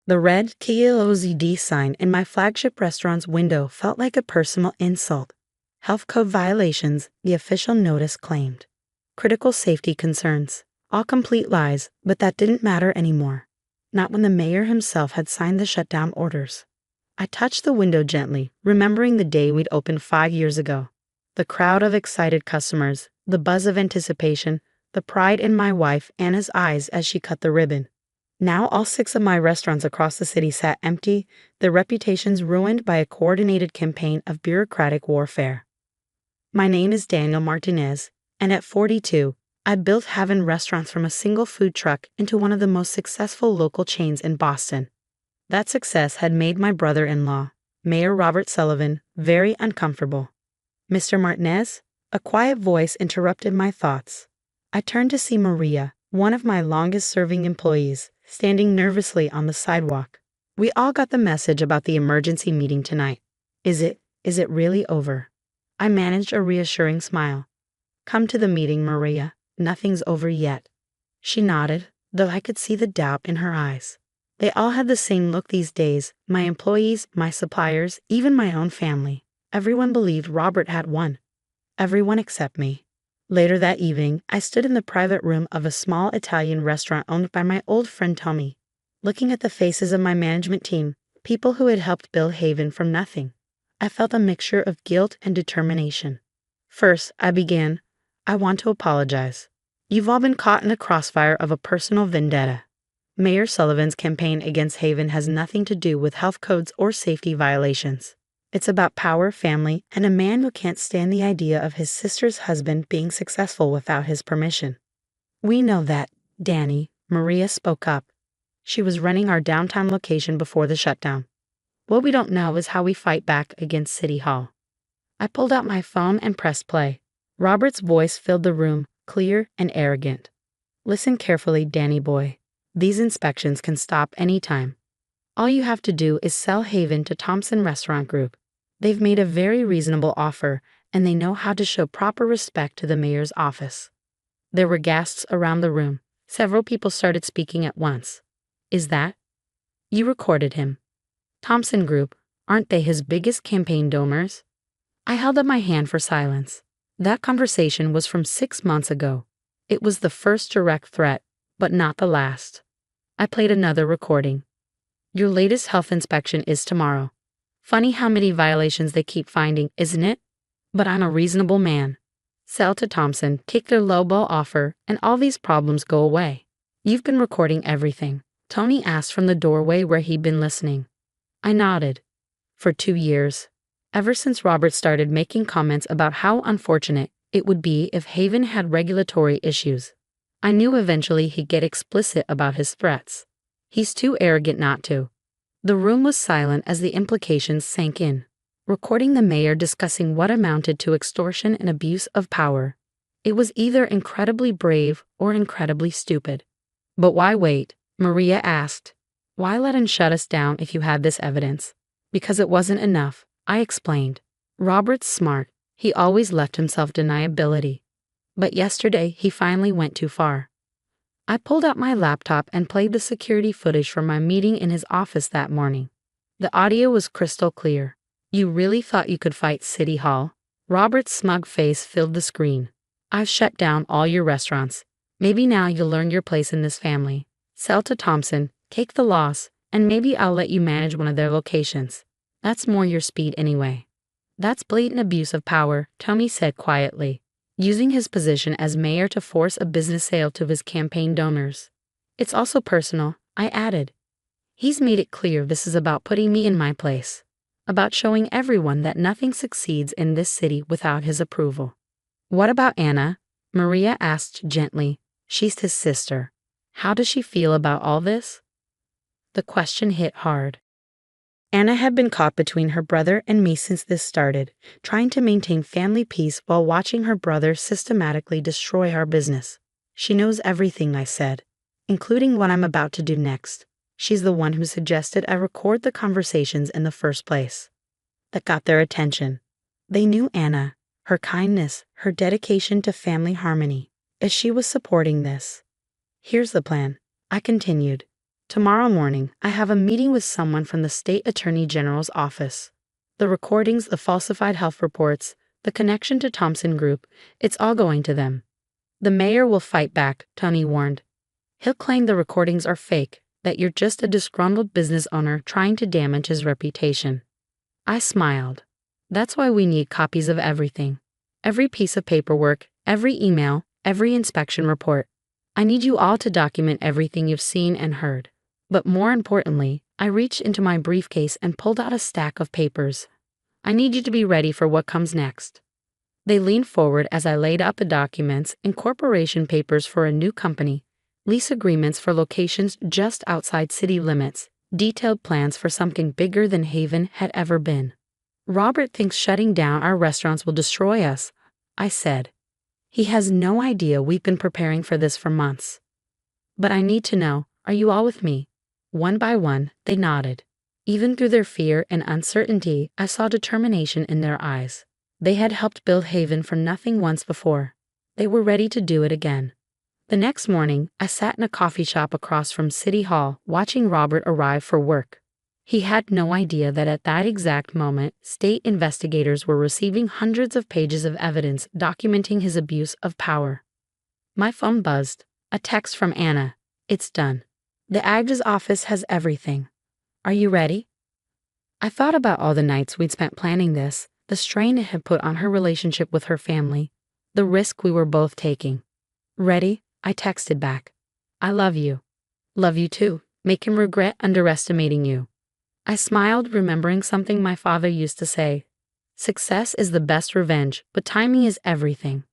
The red KLOZD sign in my flagship restaurant's window felt like a personal insult. Health code violations, the official notice claimed. Critical safety concerns. All complete lies, but that didn't matter anymore. Not when the mayor himself had signed the shutdown orders. I touched the window gently, remembering the day we'd opened 5 years ago. The crowd of excited customers, the buzz of anticipation, the pride in my wife Anna's eyes as she cut the ribbon. Now all 6 of my restaurants across the city sat empty, their reputations ruined by a coordinated campaign of bureaucratic warfare. My name is Daniel Martinez, and at 42, I built Heaven Restaurants from a single food truck into one of the most successful local chains in Boston. That success had made my brother-in-law, Mayor Robert Sullivan, very uncomfortable. "Mr. Martinez?" A quiet voice interrupted my thoughts. I turned to see Maria, one of my longest-serving employees, standing nervously on the sidewalk. "We all got the message about the emergency meeting tonight. Is it really over?" I managed a reassuring smile. "Come to the meeting, Maria. Nothing's over yet." She nodded, though I could see the doubt in her eyes. They all had the same look these days, my employees, my suppliers, even my own family. Everyone believed Robert had won. Everyone except me. Later that evening, I stood in the private room of a small Italian restaurant owned by my old friend Tommy, looking at the faces of my management team, people who had helped build Haven from nothing. I felt a mixture of guilt and determination. First, I began, "I want to apologize. You've all been caught in the crossfire of a personal vendetta. Mayor Sullivan's campaign against Haven has nothing to do with health codes or safety violations. It's about power, family, and a man who can't stand the idea of his sister's husband being successful without his permission." "We know that, Danny," Maria spoke up. She was running our downtown location before the shutdown. "What we don't know is how we fight back against City Hall." I pulled out my phone and pressed play. Robert's voice filled the room, clear and arrogant. "Listen carefully, Danny boy. These inspections can stop anytime. All you have to do is sell Haven to Thompson Restaurant Group. They've made a very reasonable offer, and they know how to show proper respect to the mayor's office." There were gasps around the room. Several people started speaking at once. "Is that? You recorded him. Thompson Group, aren't they his biggest campaign donors?" I held up my hand for silence. That conversation was from 6 months ago. It was the first direct threat, but not the last. I played another recording. "Your latest health inspection is tomorrow. Funny how many violations they keep finding, isn't it? But I'm a reasonable man. Sell to Thompson, take their lowball offer, and all these problems go away." "You've been recording everything?" Tony asked from the doorway where he'd been listening. I nodded. "For 2 years. Ever since Robert started making comments about how unfortunate it would be if Haven had regulatory issues. I knew eventually he'd get explicit about his threats. He's too arrogant not to." The room was silent as the implications sank in. Recording the mayor discussing what amounted to extortion and abuse of power. It was either incredibly brave or incredibly stupid. "But why wait?" Maria asked. "Why let him shut us down if you had this evidence?" "Because it wasn't enough," I explained. "Robert's smart. He always left himself deniability. But yesterday he finally went too far." I pulled out my laptop and played the security footage from my meeting in his office that morning. The audio was crystal clear. "You really thought you could fight City Hall?" Robert's smug face filled the screen. "I've shut down all your restaurants. Maybe now you'll learn your place in this family. Sell to Thompson, take the loss, and maybe I'll let you manage one of their locations. That's more your speed anyway." "That's blatant abuse of power," Tommy said quietly, using his position as mayor to force a business sale to his campaign donors. "It's also personal," I added. "He's made it clear this is about putting me in my place. About showing everyone that nothing succeeds in this city without his approval." "What about Anna?" Maria asked gently. "She's his sister. How does she feel about all this?" The question hit hard. Anna had been caught between her brother and me since this started, trying to maintain family peace while watching her brother systematically destroy our business. "She knows everything," I said, "including what I'm about to do next. She's the one who suggested I record the conversations in the first place." That got their attention. They knew Anna, her kindness, her dedication to family harmony, as she was supporting this. "Here's the plan," I continued. Tomorrow morning, I have a meeting with someone from the State Attorney General's office. The recordings, the falsified health reports, the connection to Thompson Group, it's all going to them. The mayor will fight back, Tony warned. He'll claim the recordings are fake, that you're just a disgruntled business owner trying to damage his reputation. I smiled. That's why we need copies of everything. Every piece of paperwork, every email, every inspection report. I need you all to document everything you've seen and heard. But more importantly, I reached into my briefcase and pulled out a stack of papers. I need you to be ready for what comes next. They leaned forward as I laid out the documents, incorporation papers for a new company, lease agreements for locations just outside city limits, detailed plans for something bigger than Haven had ever been. Robert thinks shutting down our restaurants will destroy us, I said. He has no idea we've been preparing for this for months. But I need to know, are you all with me? One by one, they nodded. Even through their fear and uncertainty, I saw determination in their eyes. They had helped build Haven for nothing once before. They were ready to do it again. The next morning, I sat in a coffee shop across from City Hall watching Robert arrive for work. He had no idea that at that exact moment, state investigators were receiving hundreds of pages of evidence documenting his abuse of power. My phone buzzed. A text from Anna. It's done. The AG's office has everything. Are you ready? I thought about all the nights we'd spent planning this, the strain it had put on her relationship with her family, the risk we were both taking. Ready? I texted back. I love you. Love you too. Make him regret underestimating you. I smiled, remembering something my father used to say. Success is the best revenge, but timing is everything.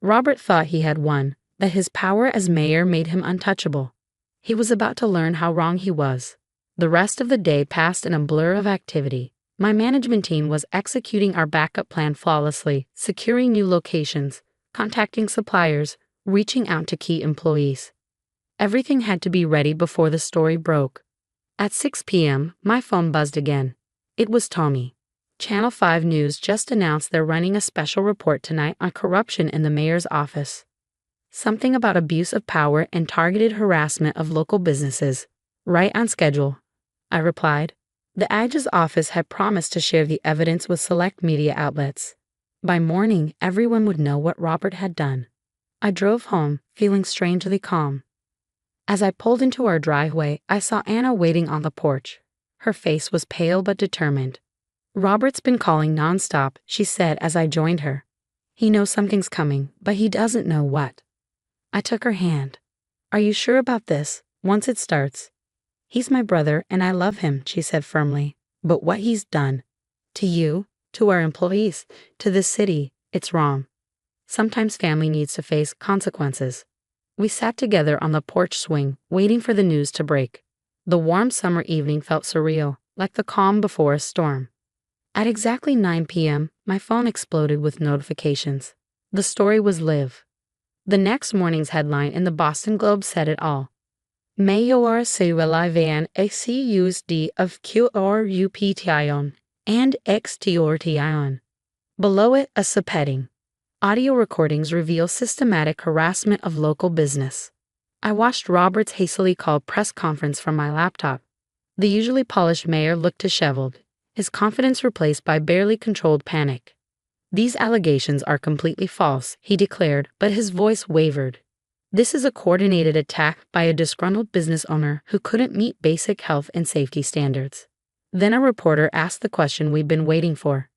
Robert thought he had won, that his power as mayor made him untouchable. He was about to learn how wrong he was. The rest of the day passed in a blur of activity. My management team was executing our backup plan flawlessly, securing new locations, contacting suppliers, reaching out to key employees. Everything had to be ready before the story broke. At 6 p.m., my phone buzzed again. It was Tommy. Channel 5 News just announced they're running a special report tonight on corruption in the mayor's office. Something about abuse of power and targeted harassment of local businesses. Right on schedule, I replied. The AG's office had promised to share the evidence with select media outlets. By morning, everyone would know what Robert had done. I drove home, feeling strangely calm. As I pulled into our driveway, I saw Anna waiting on the porch. Her face was pale but determined. Robert's been calling nonstop, she said as I joined her. He knows something's coming, but he doesn't know what. I took her hand. Are you sure about this? Once it starts. He's my brother and I love him, she said firmly. But what he's done, to you, to our employees, to this city, it's wrong. Sometimes family needs to face consequences. We sat together on the porch swing, waiting for the news to break. The warm summer evening felt surreal, like the calm before a storm. At exactly 9 p.m., my phone exploded with notifications. The story was live. The next morning's headline in the Boston Globe said it all. Mayor se relivan accused of corruption and extortion. Below it, a subheading. Audio recordings reveal systematic harassment of local business. I watched Robert's hastily called press conference from my laptop. The usually polished mayor looked disheveled, his confidence replaced by barely controlled panic. These allegations are completely false, he declared, but his voice wavered. This is a coordinated attack by a disgruntled business owner who couldn't meet basic health and safety standards. Then a reporter asked the question we'd been waiting for.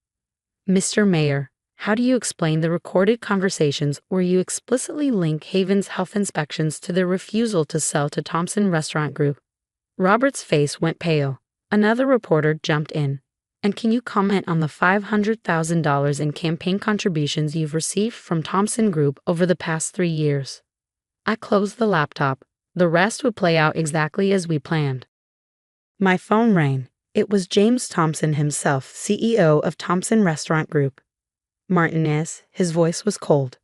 Mr. Mayor, how do you explain the recorded conversations where you explicitly link Haven's health inspections to their refusal to sell to Thompson Restaurant Group? Robert's face went pale. Another reporter jumped in. And can you comment on the $500,000 in campaign contributions you've received from Thompson Group over the past 3 years? I closed the laptop. The rest would play out exactly as we planned. My phone rang. It was James Thompson himself, CEO of Thompson Restaurant Group. Martinez, his voice was cold.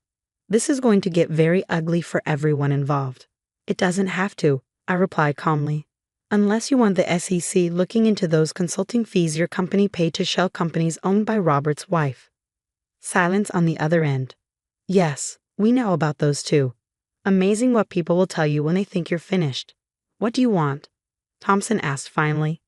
This is going to get very ugly for everyone involved. It doesn't have to, I replied calmly. Unless you want the SEC looking into those consulting fees your company paid to shell companies owned by Robert's wife. Silence on the other end. Yes, we know about those too. Amazing what people will tell you when they think you're finished. What do you want? Thompson asked finally.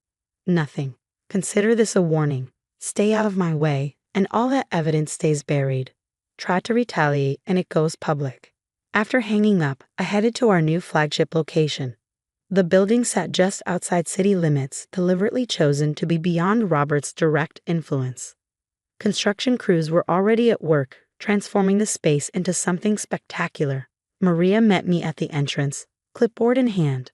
Nothing. Consider this a warning. Stay out of my way, and all that evidence stays buried. Try to retaliate, and it goes public. After hanging up, I headed to our new flagship location. The building sat just outside city limits, deliberately chosen to be beyond Robert's direct influence. Construction crews were already at work, transforming the space into something spectacular. Maria met me at the entrance, clipboard in hand.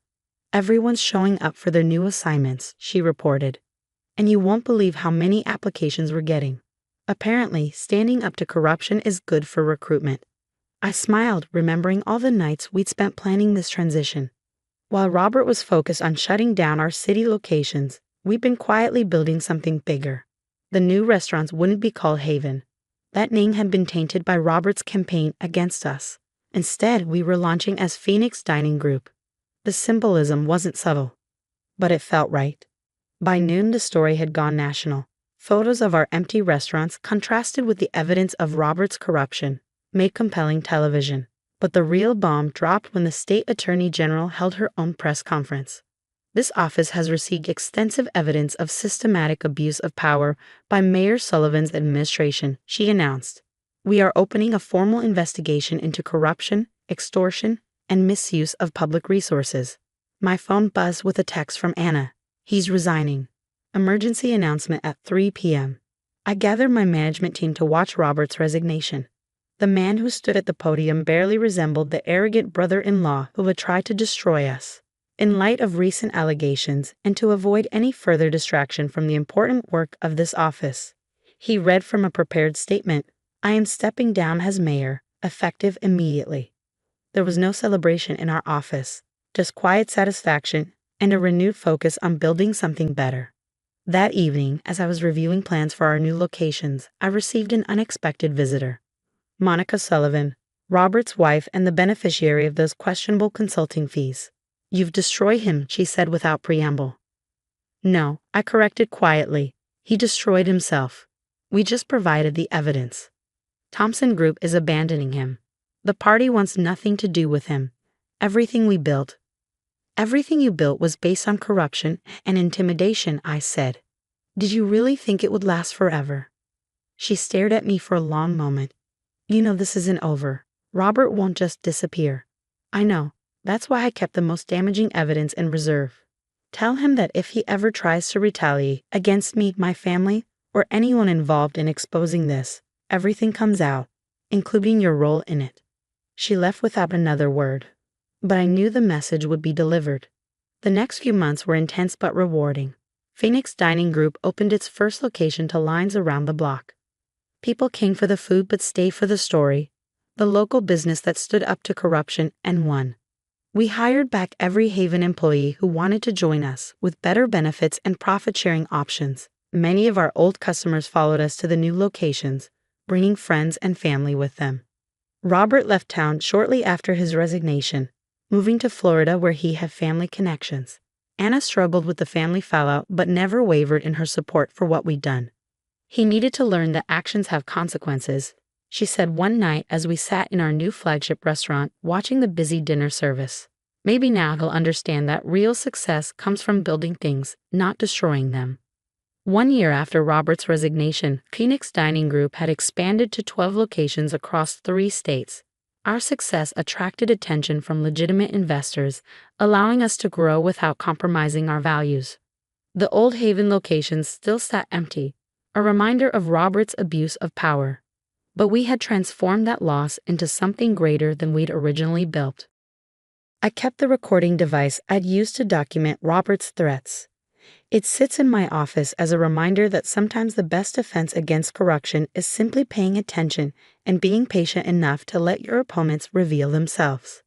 Everyone's showing up for their new assignments, she reported. And you won't believe how many applications we're getting. Apparently, standing up to corruption is good for recruitment. I smiled, remembering all the nights we'd spent planning this transition. While Robert was focused on shutting down our city locations, we'd been quietly building something bigger. The new restaurants wouldn't be called Haven. That name had been tainted by Robert's campaign against us. Instead, we were launching as Phoenix Dining Group. The symbolism wasn't subtle, but it felt right. By noon, the story had gone national. Photos of our empty restaurants contrasted with the evidence of Robert's corruption, made compelling television. But the real bomb dropped when the state attorney general held her own press conference. This office has received extensive evidence of systematic abuse of power by Mayor Sullivan's administration, she announced. We are opening a formal investigation into corruption, extortion, and misuse of public resources. My phone buzzed with a text from Anna. He's resigning. Emergency announcement at 3 p.m. I gathered my management team to watch Robert's resignation. The man who stood at the podium barely resembled the arrogant brother-in-law who would try to destroy us. In light of recent allegations, and to avoid any further distraction from the important work of this office, he read from a prepared statement, I am stepping down as mayor, effective immediately. There was no celebration in our office, just quiet satisfaction and a renewed focus on building something better. That evening, as I was reviewing plans for our new locations, I received an unexpected visitor. Monica Sullivan, Robert's wife and the beneficiary of those questionable consulting fees. You've destroyed him, she said without preamble. No, I corrected quietly. He destroyed himself. We just provided the evidence. Thompson Group is abandoning him. The party wants nothing to do with him. Everything we built. Everything you built was based on corruption and intimidation, I said. Did you really think it would last forever? She stared at me for a long moment. You know this isn't over. Robert won't just disappear. I know. That's why I kept the most damaging evidence in reserve. Tell him that if he ever tries to retaliate against me, my family, or anyone involved in exposing this, everything comes out, including your role in it. She left without another word. But I knew the message would be delivered. The next few months were intense but rewarding. Phoenix Dining Group opened its first location to lines around the block. People came for the food but stayed for the story, the local business that stood up to corruption and won. We hired back every Haven employee who wanted to join us, with better benefits and profit-sharing options. Many of our old customers followed us to the new locations, bringing friends and family with them. Robert left town shortly after his resignation, moving to Florida where he had family connections. Anna struggled with the family fallout but never wavered in her support for what we'd done. He needed to learn that actions have consequences, she said one night as we sat in our new flagship restaurant watching the busy dinner service. Maybe now he'll understand that real success comes from building things, not destroying them. 1 year after Robert's resignation, Phoenix Dining Group had expanded to 12 locations across 3 states. Our success attracted attention from legitimate investors, allowing us to grow without compromising our values. The old Haven locations still sat empty, a reminder of Robert's abuse of power. But we had transformed that loss into something greater than we'd originally built. I kept the recording device I'd used to document Robert's threats. It sits in my office as a reminder that sometimes the best defense against corruption is simply paying attention and being patient enough to let your opponents reveal themselves.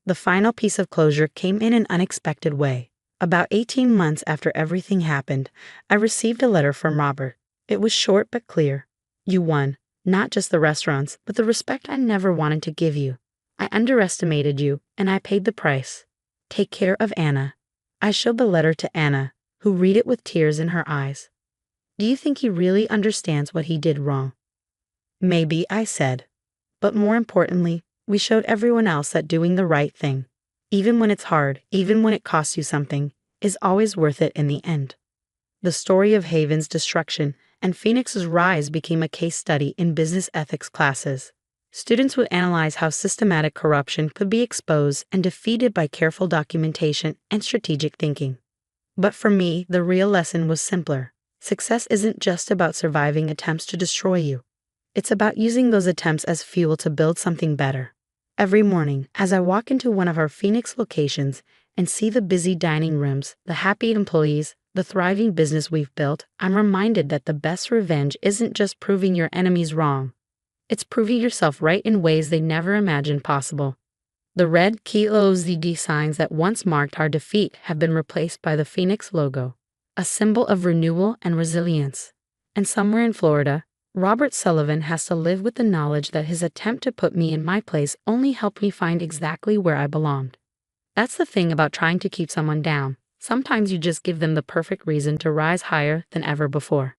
The final piece of closure came in an unexpected way. About 18 months after everything happened, I received a letter from Robert. It was short but clear. You won, not just the restaurants, but the respect I never wanted to give you. I underestimated you, and I paid the price. Take care of Anna. I showed the letter to Anna, who read it with tears in her eyes. Do you think he really understands what he did wrong? Maybe, I said. But more importantly, we showed everyone else that doing the right thing, even when it's hard, even when it costs you something, is always worth it in the end. The story of Haven's destruction and Phoenix's rise became a case study in business ethics classes. Students would analyze how systematic corruption could be exposed and defeated by careful documentation and strategic thinking. But for me, the real lesson was simpler. Success isn't just about surviving attempts to destroy you. It's about using those attempts as fuel to build something better. Every morning, as I walk into one of our Phoenix locations and see the busy dining rooms, the happy employees, the thriving business we've built, I'm reminded that the best revenge isn't just proving your enemies wrong. It's proving yourself right in ways they never imagined possible. The red KOZD signs that once marked our defeat have been replaced by the Phoenix logo, a symbol of renewal and resilience. And somewhere in Florida, Robert Sullivan has to live with the knowledge that his attempt to put me in my place only helped me find exactly where I belonged. That's the thing about trying to keep someone down. Sometimes you just give them the perfect reason to rise higher than ever before.